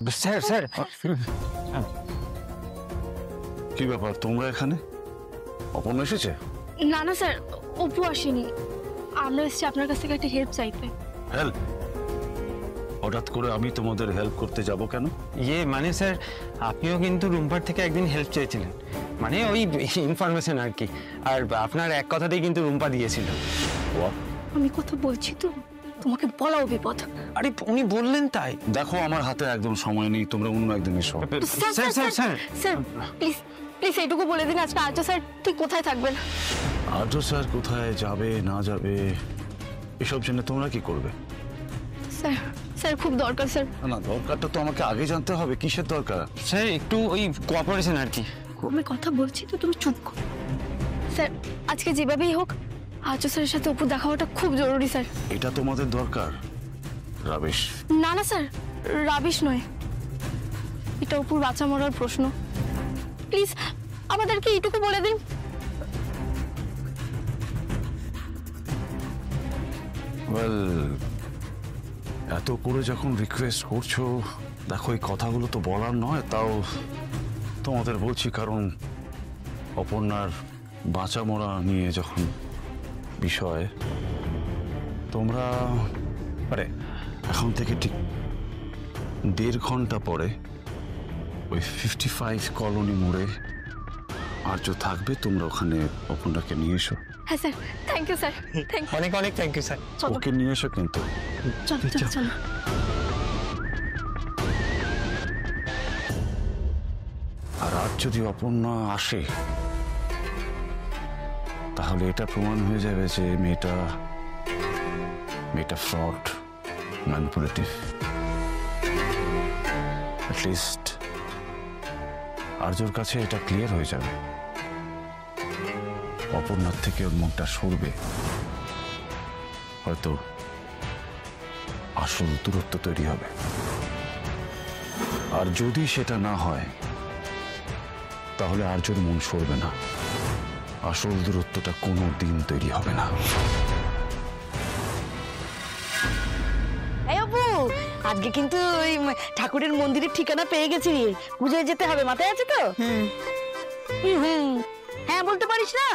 Sir sir কি ব্যাপার তোমরা এখানে? অপর্ণা এসেছে? না না স্যার, অপু আসেনি। আমরা এসেছি আপনার কাছ থেকে একটা হেল্প চাইতে। হেল্প? হঠাৎ করে আমি তোমাদের হেল্প করতে যাব কেন? মানে স্যার, আপনিও কিন্তু রুম্পার থেকে একদিন হেল্প চেয়েছিলেন, মানে ওই ইনফরমেশন আর কি। আর আপনার এক কথাতেই কিন্তু রুম্পা দিয়েছিল। আমি কথা বলছি তো, তোমাকে বলাও বিপদ। আরে উনি বললেন তাই। দেখো আমার হাতে একদম সময় নেই, তোমরা অন্য একদিন এসো। Sir sir sir sir please please এইটুকু বলে দিন, আজকে আর্য স্যার ঠিক কোথায় থাকবেন? আর্য স্যার কোথায় যাবে না যাবে এসব জেনে তোমরা কি করবে? স্যার স্যার খুব দরকার স্যার। না, দরকারটা তো আমাকে আগে জানতে হবে। কিসের দরকার? স্যার একটু ওই কোঅপারেশন আর কি। আমি কথা বলছি তো, তুমি চুপ করো। স্যার আজকে যেভাবেই হোক আর্য স্যারের সাথে অপু দেখা হওয়াটা খুব জরুরি স্যার। এটা তোমাদের দরকার? রাবেশ? না না স্যার, রাবিশ নয়, এটা অপুর বাঁচা মরার প্রশ্ন। প্লিজ আমাদেরকে এইটুকু বলে দিন। ওয়েল, এত করে যখন রিকোয়েস্ট করছো, দেখো এই কথাগুলো তো বলার নয়, তাও তোমাদের বলছি, কারণ অপর্ণার বাঁচা মরা নিয়ে যখন বিষয়, তোমরা আরে এখন থেকে ঠিক 1.5 ঘন্টা পরে ওই 55 কলোনি মোড়ে আর্য থাকবে, তোমরা ওখানে অপর্ণাকে নিয়ে এসো। হ্যাঁ sir, thank you sir, thank you. অনেক অনেক থ্যাংক ইউ স্যার। ওকে নিয়ে এসো কিন্তু। চলো চলো চলো। আর আজ যদি অপর্ণা আসে, তাহলে এটা প্রমাণ হয়ে যাবে যে মেয়েটা ফ্রড, ম্যানিপুলেটিভ। অ্যাটলিস্ট আর্যর কাছে এটা ক্লিয়ার হয়ে যাবে, অপর্ণার থেকে ওর মুখটা সরবে, হয়তো আসল দূরত্ব তৈরি হবে। আর যদি সেটা না হয়, তাহলে আর্যর মন সরবে না, আসল দূরত্বটা কোনো দিন তৈরি হবে না। আজকে কিন্তু ওই ঠাকুরের মন্দিরের ঠিকানা পেয়ে গেছি, পুজোয় যেতে হবে, মাথায় আছে তো? হ্যাঁ বলতে পারিস না?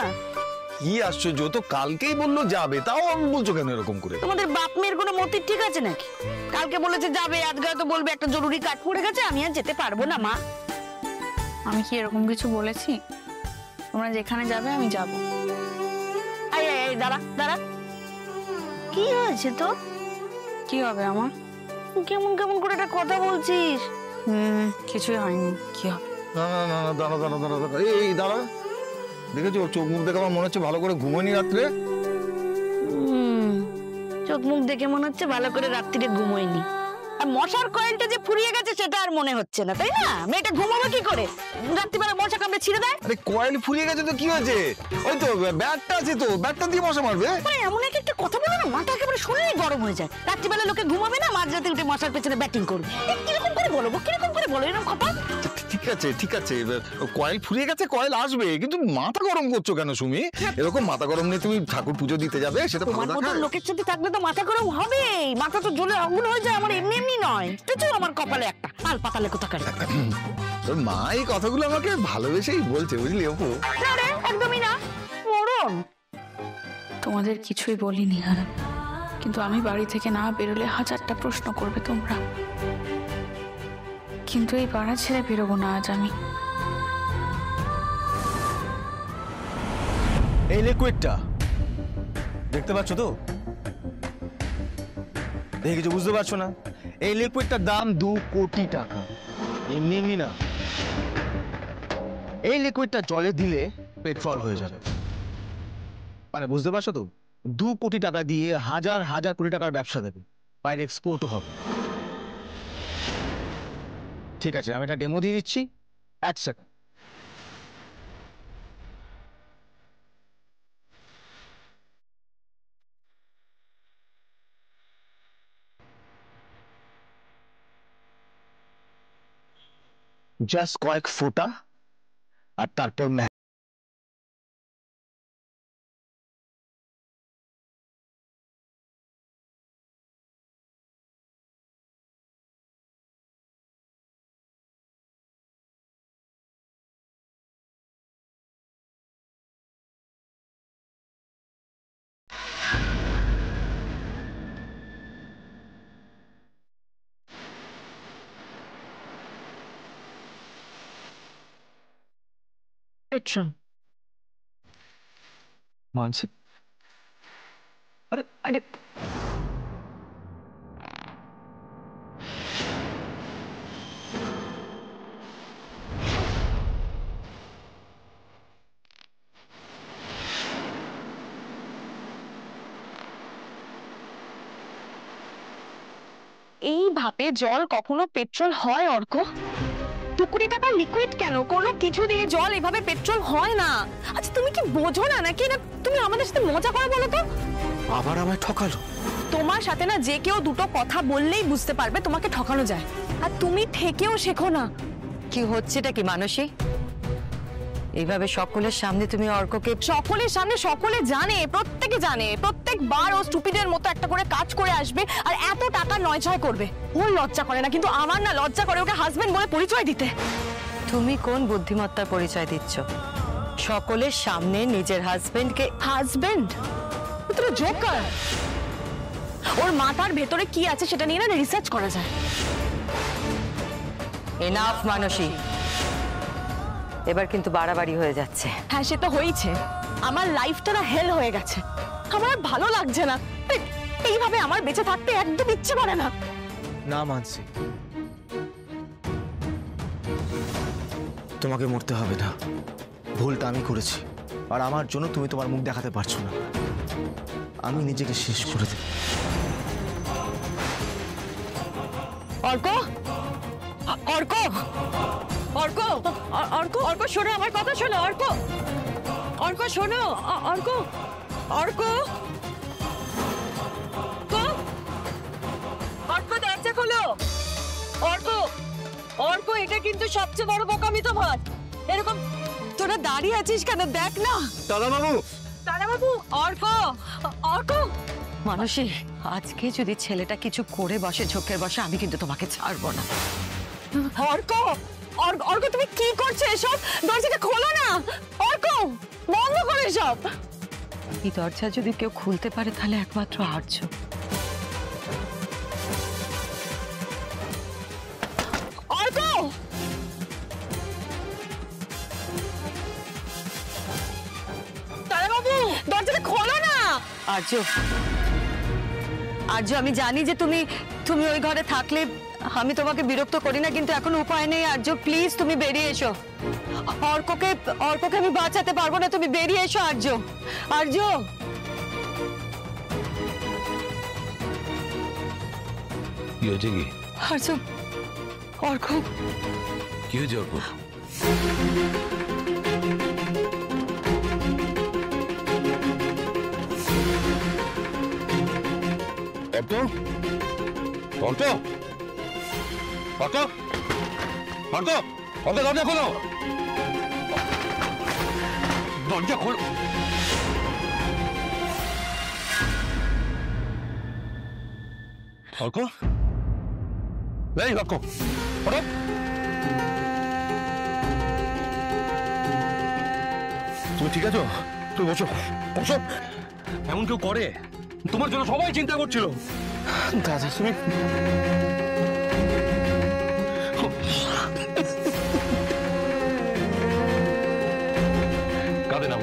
কি আশ্চর্য, তো কালকেই বললো যাবে, তাও আমি বলছো কেন এরকম করে? তোমাদের বাপ মেয়ের কোনো মতির ঠিক আছে নাকি? কালকে বলেছে যাবে, আজকে তো বলবে একটা জরুরি কাজ পড়ে গেছে, আমি আর যেতে পারবো না। মা, আমি কি এরকম কিছু বলেছি? তোমরা যেখানে যাবে আমি যাব। এই দাঁড়া দাঁড়া, কি হয়েছে তো? কি হবে আমার? কেমন কেমন করে একটা কথা বলছিস? কিছুই হয়নি, কি হবে? না না না না, দাঁড়া দাঁড়া দাঁড়া দাঁড়া, এই দাঁড়া, দেখেছো ওর চোখ মুখ দেখে আমার মনে হচ্ছে ভালো করে ঘুমোয়নি রাত্রে। চোখ মুখ দেখে মনে হচ্ছে ভালো করে রাত্রিরে ঘুমোয়নি। আর মশার কয়েলটা যে ফুরিয়ে গেছে সেটা আর মনে হচ্ছে না, তাই না? মেয়েটা ঘুমাবে কি করে? রাত্রিবেলা মশা কামড়ে ছিঁড়ে দেয়। আরে কয়েল ফুরিয়ে গেছে তো কি হয়েছে? ওই তো ব্যাটটা আছে, তো ব্যাটটা দিয়ে মশা মারবে। এমন একটা কথা বলে না, মাথা একেবারে শুনলেই গরম হয়ে যায়। রাত্রিবেলা লোকে ঘুমাবে না, মাঝরাতে উঠে মশার পেছনে ব্যাটিং করবে। কিরকম করে বলো, কিরকম করে বলো এরকম কথা? ঠিক আছে ঠিক আছে, কয়েল ফুরিয়ে গেছে, কয়েল আসবে, কিন্তু মাথা গরম করছো কেন সুমি? এরকম মাথা গরম নিয়ে তুমি ঠাকুর পুজো দিতে যাবে, সেটা তোমার মতো লোকের সাথে থাকলে তো মাথা গরম হবেই। মাথা তো জ্বলে আগুন হয়ে যায় আমার, এমনি এমনি নয়। দেখছো আমার কপালে একটা আল পাতালে কোথাকার। তোর মা এই কথাগুলো আমাকে ভালোবেসেই বলছে, বুঝলি অপু? না রে, একদমই না, মরণ। তোমাদের কিছুই বলিনি, আর কিন্তু আমি বাড়ি থেকে না বেরোলে হাজারটা প্রশ্ন করবে তোমরা। কিন্তু এই পাড়া ছেড়ে বেরোবো না আজ আমি। এই লিকুইডটা দেখতে পাচ্ছ তো? দেখে কিছু বুঝতে পারছো না? এই লিকুইডটার দাম 2 কোটি টাকা। এমনি এমনি না, এই লিকুইডটা জলে দিলে পেট্রোল হয়ে যাবে। মানে বুঝতে পারছো তো? 2 কোটি টাকা দিয়ে হাজার হাজার কোটি টাকার ব্যবসা দেবে, বাইরে এক্সপোর্টও হবে। ঠিক আছে, আমি একটা ডেমো দিয়ে দিচ্ছি, 1 সেকেন্ড। জাস্ট কয়েক ফোঁটা, আর তারপর পেট্রোল। মানছি। আরে আরে এইভাবে জল কখনো পেট্রোল হয় অর্ক? 2 কোটি টাকা লিকুইড কেন? কোনো কিছু দিয়ে জল এভাবে পেট্রোল হয় না। আচ্ছা তুমি কি বোঝো না নাকি? না তুমি আমাদের সাথে মজা করো বলো তো? আবার আমায় ঠকালো। তোমার সাথে না যে কেউ দুটো কথা বললেই বুঝতে পারবে তোমাকে ঠকানো যায়, আর তুমি থেকেও শেখো না। কি হচ্ছেটা কি মানসী? এইভাবে সকলের সামনে তুমি অর্ককে সকলের সামনে সকলে জানে, প্রত্যেকে জানে, প্রত্যেকবার ও স্টুপিডের মতো একটা করে কাজ করে আসবে আর এত টাকা নয়ছয় করবে। ওর লজ্জা করে না, কিন্তু আমার না লজ্জা করে ওকে হাজবেন্ড বলে পরিচয় দিতে। তুমি কোন বুদ্ধিমত্তার পরিচয় দিচ্ছ? সকলের সামনে নিজের হাজবেন্ডকে হাজবেন্ড? ও তো জোকার। ওর মাথার ভেতরে কি আছে সেটা নিয়ে না রিসার্চ করা যায়। এনাফ মানসী, এবার কিন্তু বাড়াবাড়ি হয়ে যাচ্ছে। হ্যাঁ সে তো হয়েছে। আমার লাইফটা না হেল হয়ে গেছে, আমার আর ভালো লাগছে না। এইভাবে আমার বেঁচে থাকতে একদম ইচ্ছে করে না। না মানছি, তোমাকে মরতে হবে না। ভুলটা আমি করেছি, আর আমার জন্য তুমি তোমার মুখ দেখাতে পারছো না। আমি নিজেকে শেষ করে দেব। অর্ক, অর্ক, অর্ক, অর্ক, অর্ক শোনো আমার কথা শোনো। অর্ক, অর্ক শোনো। অর্ক, অর্ক, অর্ক দরজা খোলো। অর্ক, অর্ক এটা কিন্তু সবচেয়ে বড় বোকামি তোমার। এরকম তোরা দাঁড়িয়ে আছিস কেন? দেখ না দাদা বাবু। দাদা বাবু। অর্ক, অর্ক। মানসী, আজকে যদি ছেলেটা কিছু করে বসে, ঝোঁকের বসে, আমি কিন্তু তোমাকে ছাড়বো না। অর্ক, অর্ক তুমি কি করছো এসব? দরজাটা খোলো না। অর্ক বন্ধ করো এসব। এই দরজা যদি কেউ খুলতে পারে তাহলে একমাত্র আর্য। অর্ক, তারাবাবু দরজাটা খোলো না। আর্য, আর্য আমি জানি যে তুমি ওই ঘরে থাকলে আমি তোমাকে বিরক্ত করি না, কিন্তু এখন উপায় নেই। আর্য প্লিজ তুমি বেরিয়ে এসো। অর্ককে আমি বাঁচাতে পারবো না, তুমি বেরিয়ে এসো আর্য। আর্য, কি হয়েছে? কি আর্য, অর্ক কি হয়েছে? অর্ক অর্ক, অর্ক, অর্ক, অর্ক, অর্ক দরজা খোলো, দরজা খোলো। অর্ক, এই অর্ক, ওঠো। তুমি ঠিক আছো? তুমি বসো, বসো। এমন কেউ করে? তোমার জন্য সবাই চিন্তা করছিল। দাদা তুমি কাঁদে না,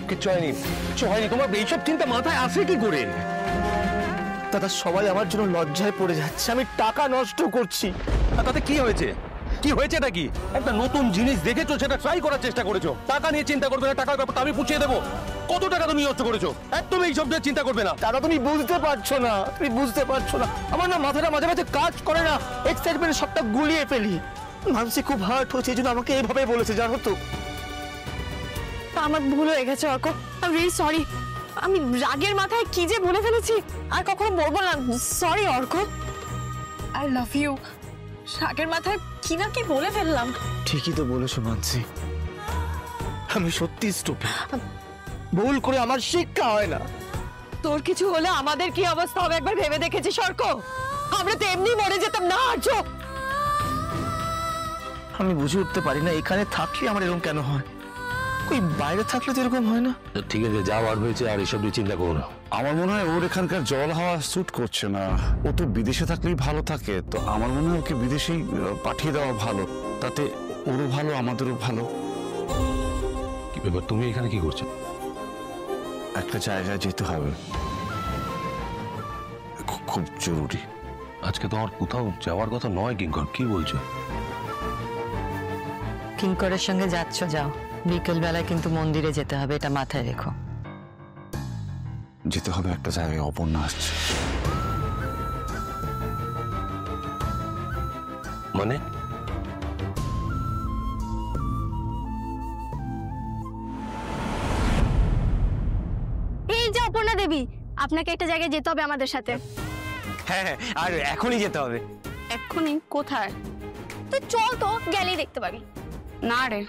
কিচ্ছু হয়নি, কিচ্ছু হয়নি। তোমার এইসব চিন্তা মাথায় আসে কি করে? দাদা সবাই আমার জন্য লজ্জায় পড়ে যাচ্ছে, আমি টাকা নষ্ট করছি। তাতে কি হয়েছে? কি হয়েছে নাকি? একটা নতুন জিনিস দেখেছো, সেটা ট্রাই করার চেষ্টা করেছো। টাকা নিয়ে চিন্তা করবে না, টাকার ব্যাপারটা আমি পুছিয়ে দেবো। কত টাকা তুমি নষ্ট করেছো? একদম এইসব নিয়ে চিন্তা করবে না। দাদা তুমি বুঝতে পারছো না, তুমি বুঝতে পারছো না। আমার না মাথাটা মাঝে মাঝে কাজ করে না, এক্সাইটমেন্ট সবটা গুলিয়ে ফেলি। মানসি খুব হার্ট হচ্ছে, এই জন্য আমাকে এইভাবে বলেছে, জানো তো। আমার ভুল হয়ে গেছে Arko, I am really sorry. আমি রাগের মাথায় কি যে বলে ফেলেছি, আর কখনো বলবো না। Sorry Arko, I love you. রাগের মাথায় কি না কি বলে ফেললাম। ঠিকই তো বলেছো মানসি, আমি সত্যি স্টুপিড। ভুল করে আমার শিক্ষা হয় না। তোর কিছু হলে আমাদের কি অবস্থা হবে একবার ভেবে দেখেছিস অর্ক? আমরা তো এমনি মরে যেতাম না আর্য। আমি বুঝে উঠতে পারি না এখানে থাকলে আমার এরকম কেন হয়, ওই বাইরে থাকলে তো এরকম হয় না। ঠিক আছে, যা বার হয়েছে আর এসব নিয়ে চিন্তা করো না। আমার মনে হয় ওর এখানকার জল হাওয়া স্যুট করছে না। ও তো বিদেশে থাকলেই ভালো থাকে, তো আমার মনে হয় ওকে বিদেশেই পাঠিয়ে দেওয়া ভালো। তাতে ওরও ভালো, আমাদেরও ভালো। কি ব্যাপার, তুমি এখানে কি করছো? একটা জায়গায় যেতে হবে, খুব জরুরি। আজকে তোমার কোথাও যাওয়ার কথা নয় কিঙ্কর, কি বলছো? কিঙ্করের সঙ্গে যাচ্ছ যাও, বিকেল বেলায় কিন্তু মন্দিরে যেতে হবে, এটা মাথায় রেখো। যেতে হবে একটা জায়গায়, অপর্ণা আসছে। মানে এই যে অপর্ণা দেবী, আপনাকে একটা জায়গায় যেতে হবে আমাদের সাথে। হ্যাঁ হ্যাঁ, আর এখনই যেতে হবে। এক্ষুনি? কোথায়? তুই চল তো, গেলেই দেখতে পাবি। না রে,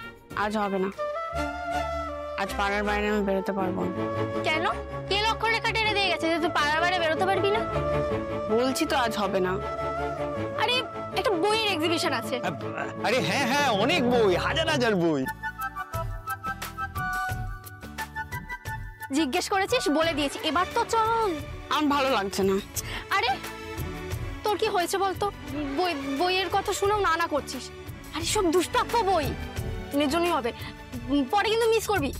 আজ হবে না। আজ পাড়ার বাইরে আমি বেরোতে পারবো না। কেন? কে লক্ষ্য রেখা টেনে দিয়ে গেছে যে তুই পাড়ার বাইরে বেরোতে পারবি না? বলছি তো আজ হবে না। আরে একটা বইয়ের এক্সিবিশন আছে। আরে হ্যাঁ হ্যাঁ, অনেক বই, হাজার হাজার বই। জিজ্ঞেস করেছিস, বলে দিয়েছি, এবার তো চল। আমার ভালো লাগছে না। আরে তোর কি হয়েছে বলতো? বইয়ের কথা শুনেও না করছিস। আরে সব দুষ্প্রাপ্য বই, এর জন্যই হবে। পরে কিন্তু মিস করবি,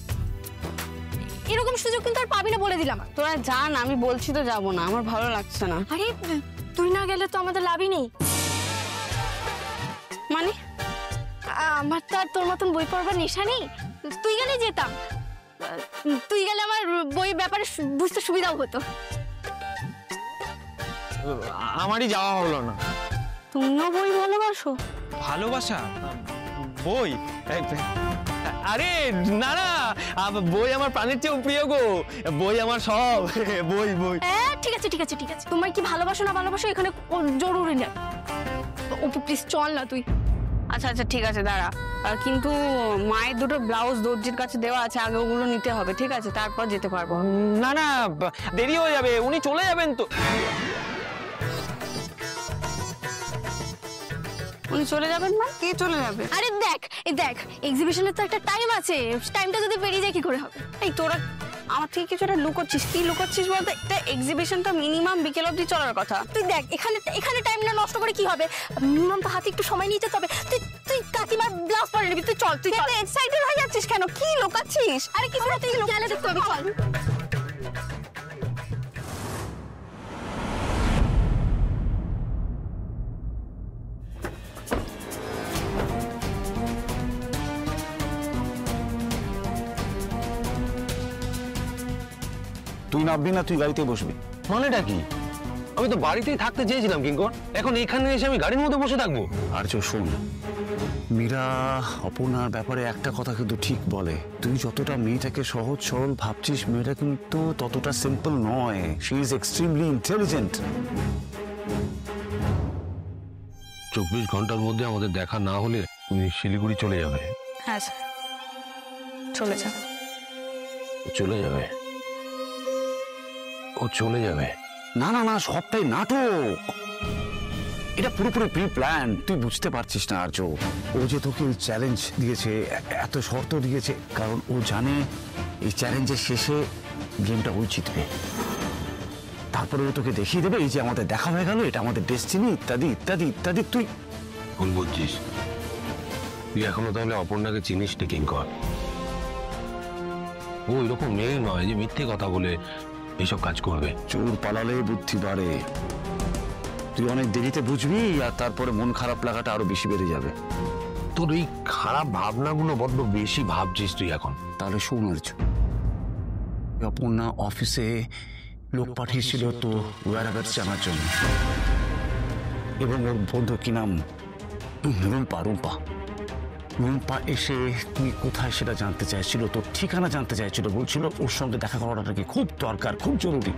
এরকম সুযোগ কিন্তু আর পাবি না, বলে দিলাম। তোরা জান, আমি বলছি তো যাবো না, আমার ভালো লাগছে না। আরে তুই না গেলে তো আমাদের লাভই নেই। মানে আমার তো আর তোর মতন বই পড়বার নেশা নেই। তুই গেলে যেতাম, তুই গেলে আমার বই ব্যাপারে বুঝতে সুবিধাও হতো। আমারই যাওয়া হলো না। তুমিও বই ভালোবাসো? ভালোবাসা? বই? আরে না না, বই আমার প্রাণের চেয়েও প্রিয় গো। বই আমার সব। বই বই। ঠিক আছে ঠিক আছে ঠিক আছে, তোমার কি ভালোবাসো না ভালোবাসো এখানে জরুরি না। ওকে প্লিজ চল না তুই। আচ্ছা আচ্ছা ঠিক আছে, দাঁড়া। কিন্তু মায়ের দুটো ব্লাউজ দর্জির কাছে দেওয়া আছে, আগে ওগুলো নিতে হবে, ঠিক আছে? তারপর যেতে পারবো। না না, দেরি হয়ে যাবে, উনি চলে যাবেন তো। উনি চলে যাবেন? না, কে চলে যাবে? আরে দেখ দেখ, এক্সিবিশনের তো একটা টাইম আছে, টাইমটা যদি বেরিয়ে যায় কি করে হবে? এই তোরা আমার থেকে কিছু একটা লুকোচ্ছিস। কি লুকোচ্ছিস বলতে? এটা এক্সিবিশনটা মিনিমাম বিকেল অবধি চলার কথা। তুই দেখ, এখানে টাইম না নষ্ট করে কি হবে? মিনিমাম তো হাতে একটু সময় নিতে হবে। তুই কাকিমার ব্লাউজ পরে নিবি, তুই চল। তুই এক্সাইটেড হয়ে যাচ্ছিস কেন? কি লুকাচ্ছিস? আরে কি করে, তুই গেলে দেখতে হবে, চল। তুই নামবি না, তুই গাড়িতে বসবি। মানেটা কি? আমি তো বাড়িতেই থাকতে চেয়েছিলাম কিঙ্কর, এখন এখানে এসে আমি গাড়ির মধ্যে বসে থাকবো? আর শোন, মীরা অপর্ণার ব্যাপারে একটা কথা কিন্তু ঠিক বলে। তুই যতটা মেয়েটাকে সহজ সরল ভাবছিস, মেয়েটা কিন্তু ততটা সিম্পল নয়। She is extremely intelligent. 24 ঘন্টার মধ্যে আমাদের দেখা না হলে তুমি শিলিগুড়ি চলে যাবে। হ্যাঁ স্যার, চলে যাবে। চলে যাবে? ও চলে যাবে? না না না, সবটাই নাটক। এটা পুরোপুরি প্রি প্ল্যান। তুই বুঝতে পারছিস না আর্য। ও যে তোকে চ্যালেঞ্জ দিয়েছে, এত শর্ত দিয়েছে, কারণ ও জানে এই চ্যালেঞ্জের শেষে গেমটা ওই জিতবে। তারপরে ও তোকে দেখিয়ে দেবে এই যে আমাদের দেখা হয়ে গেল, এটা আমাদের ডেস্টিনি, ইত্যাদি ইত্যাদি ইত্যাদি। তুই ভুল বুঝছিস। তুই এখনো তাহলে অপর্ণাকে চিনিস নি কিঙ্কর। ও এরকম মেয়ে নয় যে মিথ্যে কথা বলে এইসব কাজ করবে। চোর পালালে বুদ্ধি বাড়ে। তুই অনেক দেরিতে বুঝবি, আর তারপরে মন খারাপ লাগাটা আরো বেশি বেড়ে যাবে। তোর এই খারাপ ভাবনাগুলো বড্ড বেশি ভাবছিস তুই এখন। তাহলে শোন আর্য, অপর্ণা অফিসে লোক পাঠিয়েছিল তো ওয়ারাগার্স জানার জন্য, এবং ওর বন্ধু কি নাম, রুম্পা। রুম্পা এসে তুই কোথায় সেটা জানতে চাইছিল, তোর ঠিকানা জানতে চাইছিল, বলছিল ওর সঙ্গে দেখা করাটা নাকি খুব দরকার, খুব জরুরি।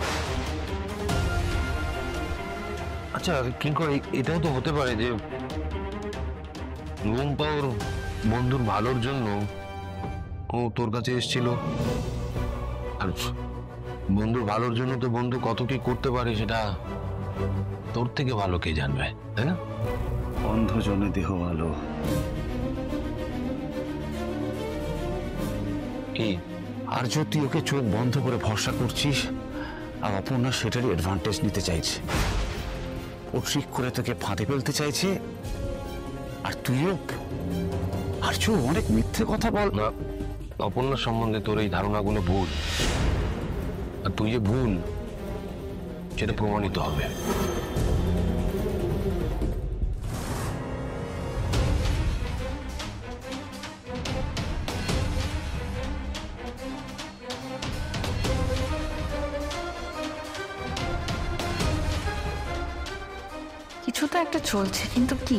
আচ্ছা কিঙ্কর, এটাও তো হতে পারে যে রুম্পা ওর বন্ধুর ভালোর জন্য ও তোর কাছে এসেছিল, আর বন্ধুর ভালোর জন্য তো বন্ধু কত কি করতে পারে সেটা তোর থেকে ভালো কে জানবে, তাই না? অন্ধজনে দেহ ভালো। কি আর যদি তুই ওকে চোখ বন্ধ করে ভরসা করছিস, আর অপর্ণা সেটারই অ্যাডভান্টেজ নিতে চাইছে। ও ট্রিক করে তোকে ফাঁদে ফেলতে চাইছে, আর তুইও অনেক মিথ্যে কথা বল। না, অপর্ণার সম্বন্ধে তোর এই ধারণাগুলো ভুল, আর তুই যে ভুল সেটা প্রমাণিত হবে। কিছু তো একটা চলছে, কিন্তু কি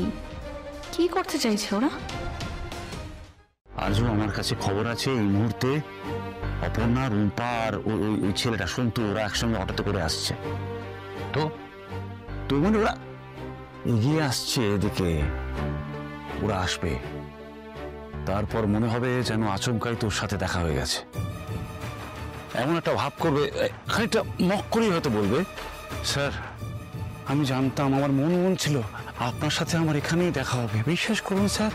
কি করতে চাইছে ওরা? আরজু, আমার কাছে খবর আছে এই মুহূর্তে অপর্ণা, রুম্পা আর ওই ছেলেটা সন্তু ওরা একসঙ্গে অটোতে করে আসছে। তো তো মানে ওরা এগিয়ে আসছে এদিকে, ওরা আসবে, তারপর মনে হবে যেন আচমকাই তোর সাথে দেখা হয়ে গেছে। এমন একটা ভাব করবে, খানিকটা মক করেই হয়তো বলবে, স্যার আমি জানতাম, আমার মন ছিল আপনার সাথে আমার এখানেই দেখা হবে। বিশ্বাস করুন স্যার,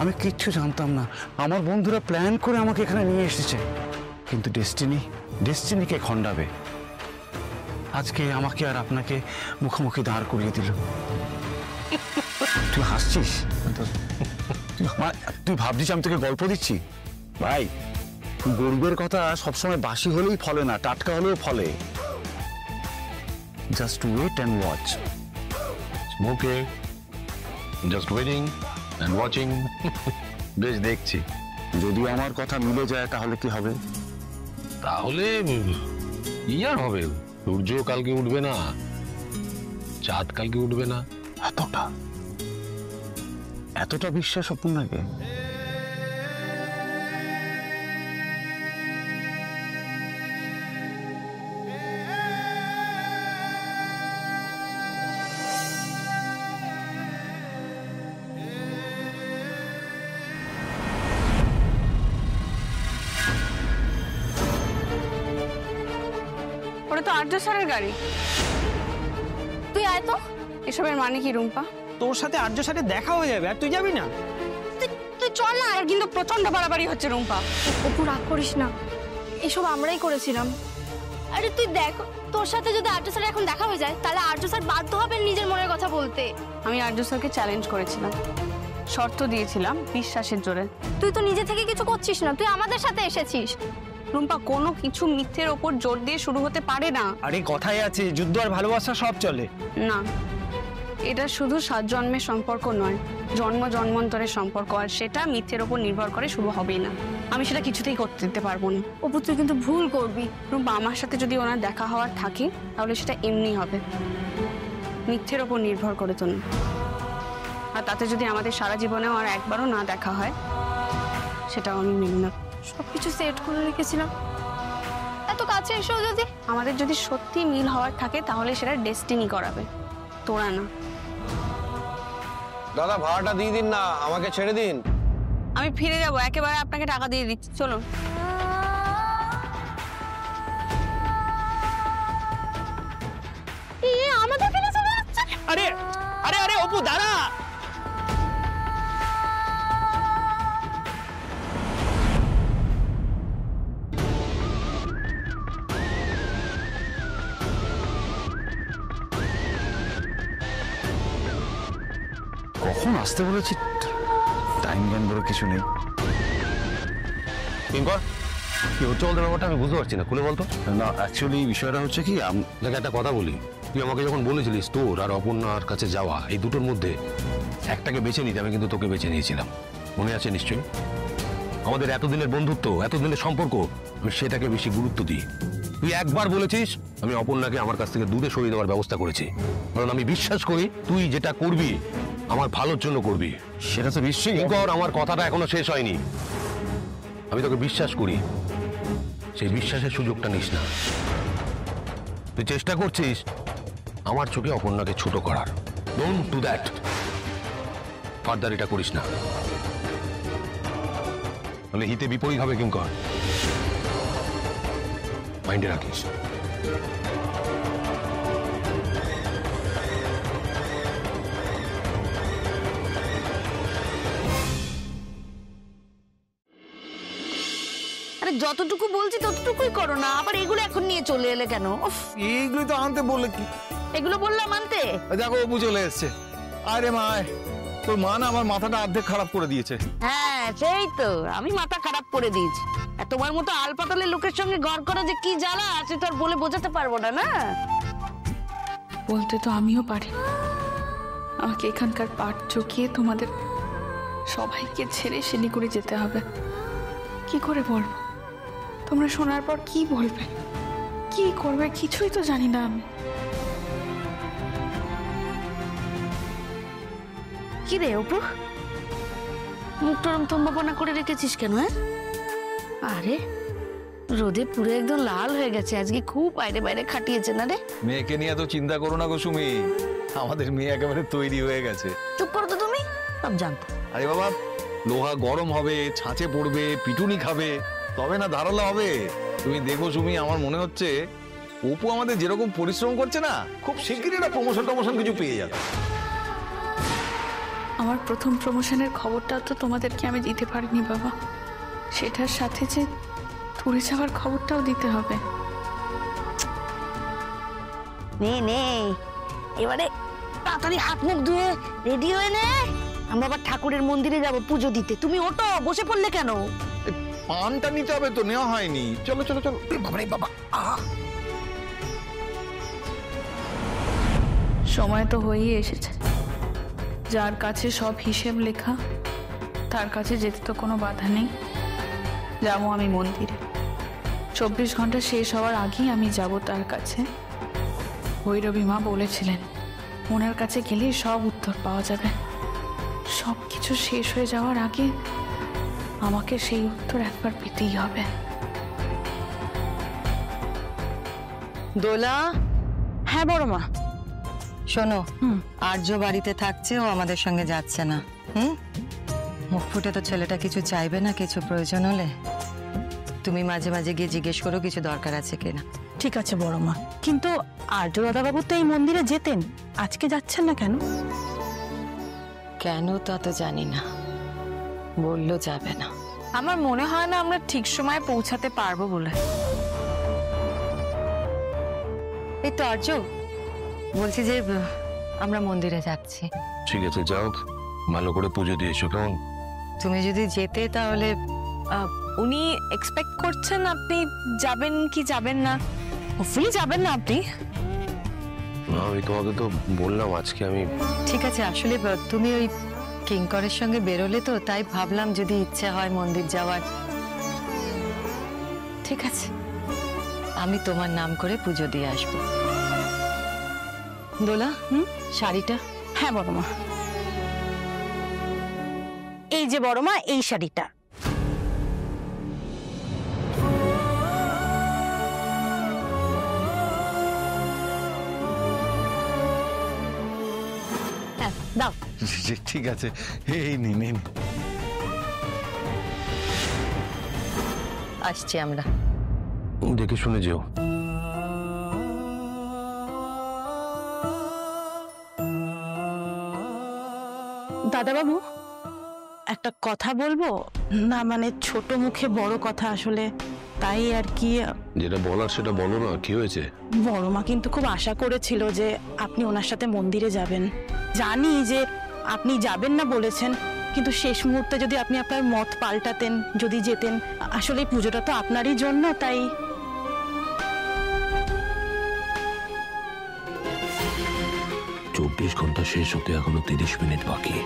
আমি কিচ্ছু জানতাম না। আমার বন্ধুরা প্ল্যান করে আমাকে এখানে নিয়ে এসেছে, কিন্তু ডেস্টিনিকে খণ্ডাবে। আজকে আমাকে আর আপনাকে মুখোমুখি দাঁড় করিয়ে দিল। তুই হাসছিস? তুই ভাবছিস আমি তোকে গল্প দিচ্ছি? ভাই, গরিবের কথা সবসময় বাসি হলেই ফলে না, টাটকা হলেও ফলে। Just wait and watch. Okay, just waiting and watching. বেশ, দেখছি। যদি আমার কথা মিলে যায় তাহলে কি হবে? তাহলে কি আর হবে? সূর্য কালকে উঠবে না, চাঁদ কালকে উঠবে না। এতটা বিশ্বাস অপর্ণাকে? ওটা তো আর্য স্যারের গাড়ি। তুই আয় তো। এসবের মানে কি রুম্পা? তোর সাথে আর্য সাথে দেখা হয়ে যাবে আর তুই যাবি না? তুই চল না। আর কিন্তু প্রচন্ড বাড়াবাড়ি হচ্ছে রুম্পা। অপু, রাগ করিস না, এসব আমরাই করেছিলাম। আরে তুই দেখ, তোর সাথে যদি আর্য স্যার এখন দেখা হয়ে যায় তাহলে আর্য স্যার বাধ্য হবেন নিজের মনের কথা বলতে। আমি আর্য স্যারকে চ্যালেঞ্জ করেছিলাম, শর্ত দিয়েছিলাম বিশ্বাসের জোরে। তুই তো নিজে থেকে কিছু করছিস না, তুই আমাদের সাথে এসেছিস। রুম্পা, কোনো কিছু মিথ্যের ওপর জোর দিয়ে শুরু হতে পারে না। আরে কথাই আছে, যুদ্ধ আর ভালোবাসা সব চলে। না, এটা শুধু 7 জন্মের সম্পর্ক নয়, জন্ম জন্মান্তরের সম্পর্ক, আর সেটা মিথ্যের ওপর নির্ভর করে শুরু হবেই না। আমি সেটা কিছুতেই করতে দিতে পারবো না। অপু, তুই কিন্তু ভুল করবি। রুম্পা, আমার সাথে যদি ওনার দেখা হওয়ার থাকে তাহলে সেটা এমনি হবে, মিথ্যের ওপর নির্ভর করে তো না। আর তাতে যদি আমাদের সারা জীবনেও আর একবারও না দেখা হয়, সেটাও আমি মেনে নেব। সবকিছু সেট করে রেখেছিলাম, এত কাছে এসেও যদি আমাদের যদি সত্যি মিল হওয়ার থাকে তাহলে সেটা ডেস্টিনি করাবে, তোরা না। দাদা, ভাড়াটা দিয়ে দিন না, আমাকে ছেড়ে দিন। আমি ফিরে যাবো, একেবারে আপনাকে টাকা দিয়ে দিচ্ছি, চলুন। আমাদের ফেলে চলে যাচ্ছে। আরে আরে আরে অপু, দাঁড়া। কখন আসতে বলেছি? টাইম জ্ঞান বলে কিছু নেই। কিঙ্কর, কি হচ্ছে বলতে ব্যাপারটা আমি বুঝতে পারছি না, খুলে বলতো। না, অ্যাকচুয়ালি বিষয়টা হচ্ছে কি, দেখ, একটা কথা বলি, তুই আমাকে যখন বলেছিলিস তোর আর অপর্ণার কাছে যাওয়া, এই দুটোর মধ্যে একটাকে বেছে নিতে, আমি কিন্তু তোকে বেছে নিয়েছিলাম। মনে আছে নিশ্চয়ই? আমাদের এতদিনের বন্ধুত্ব, এতদিনের সম্পর্ক, আমি সেটাকে বেশি গুরুত্ব দিই। তুই একবার বলেছিস আমি অপর্ণাকে আমার কাছ থেকে দূরে সরিয়ে দেওয়ার ব্যবস্থা করেছি, কারণ আমি বিশ্বাস করি তুই যেটা করবি আমার ভালোর জন্য করবি। সেটা তো নিশ্চয়ই। কিঙ্কর, আমার কথাটা এখনো শেষ হয়নি। আমি তোকে বিশ্বাস করি, সেই বিশ্বাসের সুযোগটা নিস না। তুই চেষ্টা করছিস আমার চোখে অপর্ণাকে ছোট করার। Don't do that. ফার্দার এটা করিস না, তাহলে হিতে বিপরীত হবে কিঙ্কর, মাইন্ডে রাখিস। আরে যতটুকু বলছি ততটুকুই করো না, আবার এগুলো এখন নিয়ে চলে এলে কেন? উফ, এইগুলোই তো আনতে বললে কি? এগুলো বললাম আনতে। দেখো, অপু চলে এসছে। আরে মা, তোর মা না আমার মাথাটা অর্ধেক খারাপ করে দিয়েছে। হ্যাঁ, সেই তো, আমি মাথা খারাপ করে দিয়েছি। তোমার মতো আলপাতালের লোকের সঙ্গে ঘর করা যে কি জ্বালা আছে তো আর বলে বোঝাতে পারবো না। না বলতে তো আমিও পারি, আমাকে এখানকার পাট চুকিয়ে তোমাদের সবাইকে ছেড়ে শিলিগুড়ি যেতে হবে। কি করে বলবো? তোমরা শোনার পর কি বলবে, কি করবে, কিছুই তো জানি না আমি। কি রে অপু, মুখটা ওরম থম্বাপনা করে রেখেছিস কেন? হ্যাঁ, আরে রোদে পুরো একদম লাল হয়ে গেছে, আজকে খুব বাইরে বাইরে খাটিয়েছে না রে? মেয়েকে নিয়ে তো চিন্তা করো না গো সুমি, আমাদের মেয়ে একেবারে তৈরি হয়ে গেছে। চুপ করো তো তুমি, সব জানতো। আরে বাবা, লোহা গরম হবে, ছাঁচে পড়বে, পিটুনি খাবে, তবে না ধারালো হবে। তুমি দেখো সুমি, আমার মনে হচ্ছে অপু আমাদের যেরকম পরিশ্রম করছে না, খুব শিগগিরই একটা প্রমোশন কিছু পেয়ে যাবে। আমার প্রথম প্রমোশনের খবরটা তো তোমাদেরকে আমি দিতে পারিনি বাবা, সেটার সাথে যে দূরে যাওয়ার খবরটাও দিতে হবে। নে নে, এবারে তাড়াতাড়ি হাত মুখ ধুয়ে রেডি হয়ে নে, আমরা আবার ঠাকুরের মন্দিরে যাব পুজো দিতে। তুমি ওটো, বসে পড়লে কেন? পানটা নিতে হবে তো, নেওয়া হয়নি। চলো চলো চলো। বাবা, সময় তো হয়েই এসেছে, যার কাছে সব হিসেব লেখা তার কাছে যেতে তো কোনো বাধা নেই। যাবো আমি মন্দিরে, 24 ঘন্টা শেষ হওয়ার আগেই আমি যাব তার কাছে। ভৈরবী মা বলেছিলেন ওনার কাছে গেলেই সব উত্তর পাওয়া যাবে। সব কিছু শেষ হয়ে যাওয়ার আগে আমাকে সেই উত্তর একবার পেতেই হবে। দোলা, হ্যাঁ বড় মা। শোনো, আর্য বাড়িতে থাকছে, ও আমাদের সঙ্গে যাচ্ছে না। মুখ ফুটে তো ছেলেটা কিছু চাইবে না, কিছু প্রয়োজন হলে তুমি মাঝে মাঝে গিয়ে জিজ্ঞেস করো কিছু দরকার আছে কিনা। ঠিক আছে বড় মা, কিন্তু আর্য দাদাবাবু তো এই মন্দিরে যেতেন, আজকে যাচ্ছেন না কেন? কেন তা তো জানি না, বললো যাবে না। আমার মনে হয় না আমরা ঠিক সময়ে পৌঁছাতে পারবো বলে। এই তো আর্য, বলছি যে আমরা মন্দিরে যাচ্ছি। ঠিক আছে, যাও, ভালো করে পুজো দিয়ে এসো। কেমন? তুমি যদি যেতে তাহলে। উনি এক্সপেক্ট করছেন আপনি যাবেন কি যাবেন না? হোপফুলি যাবেন না আপনি। আমি তোমাকে তো বললাম আজকে আমি। ঠিক আছে, আসলে তুমি ওই কিঙ্করের সঙ্গে বেরোলে তো, তাই ভাবলাম যদি ইচ্ছা হয় মন্দির যাওয়ার। ঠিক আছে, আমি তোমার নাম করে পুজো দিয়ে আসবো। দোলা, শাড়িটা। হ্যাঁ বড় মা, এই যে বড় মা, এই শাড়িটা। দাও। ঠিক আছে, এই নিন। আসছি আমরা। দেখে শুনে যেও। দাদাবাবু, একটা কথা বলবো না, মানে ছোট মুখে বড় কথা আসলে, তাই আর কি। যেটা বলার সেটা বলো না, কি হয়েছে? বড় মা কিন্তু খুব আশা করেছিল যে আপনি ওনার সাথে মন্দিরে যাবেন। জানি যে আপনি যাবেন না বলেছেন, কিন্তু শেষ মুহূর্তে যদি আপনি আপনার মত পাল্টাতেন, যদি যেতেন। আসলে এই পুজোটা তো আপনারই জন্য, তাই। 24 ঘন্টা শেষ হতে এখনো 30 মিনিট বাকি।